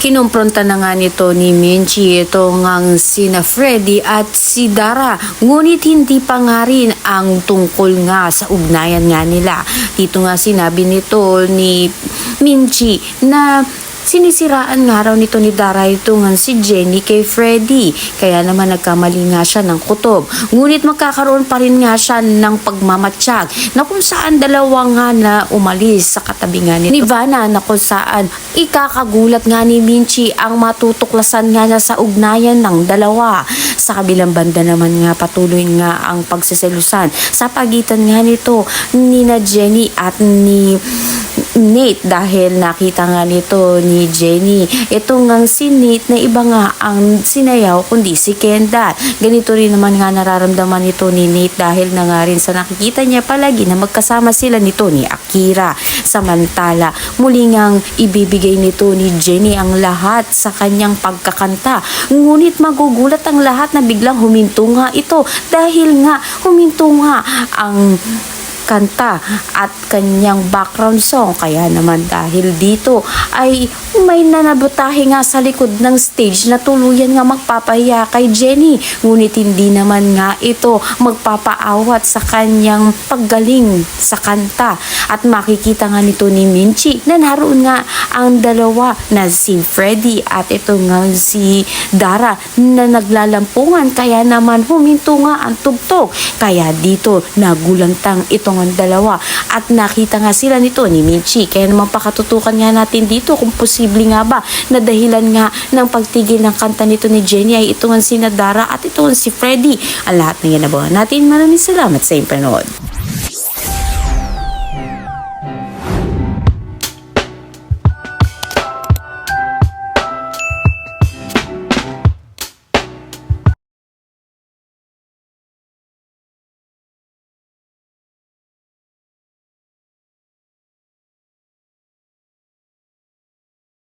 Kinumpronta na nga nito ni Minchi itong ang sina Freddy at si Dara. Ngunit hindi pa nga rin ang tungkol nga sa ugnayan nga nila. Dito nga sinabi nito ni Minchi na sinisiraan nga raw nito ni Dara itong si Jenny kay Freddy. Kaya naman nagkamali nga siya ng kutob. Ngunit magkakaroon pa rin nga siya ng pagmamatsyag na kung saan dalawa nga na umalis sa katabi nga ni Vanna na kung saan ikakagulat nga ni Minchi ang matutuklasan nga niya sa ugnayan ng dalawa. Sa kabilang banda naman nga patuloy nga ang pagseselusan sa pagitan nga nito ni na Jenny at ni Nate dahil nakita nga nito ni Jenny itong ang si Nate na iba nga ang sinayaw kundi si Kendall. Ganito rin naman nga nararamdaman nito ni Nate dahil na nga rin sa nakikita niya palagi na magkasama sila nito ni Akira. Samantala muli ngang ibibigay nito ni Jenny ang lahat sa kanyang pagkakanta. Ngunit magugulat ang lahat na biglang huminto nga ito dahil nga huminto nga ang kanta at kanyang background song. Kaya naman dahil dito ay may nanabutahe nga sa likod ng stage na tuluyan nga magpapahiya kay Jenny. Ngunit hindi naman nga ito magpapaawat sa kanyang paggaling sa kanta. At makikita nga nito ni Minchi na naroon nga ang dalawa na si Freddy at ito nga si Dara na naglalampungan. Kaya naman huminto nga ang tugtog. Kaya dito nagulantang itong ang dalawa at nakita nga sila nito ni Minchi. Kaya naman pakatutukan nga natin dito kung posible nga ba na dahilan nga ng pagtigil ng kanta nito ni Jenny ay ito nga si Dara at ito nga si Freddy. Ang lahat na yan nabawa natin. Maraming salamat sa iyong panood.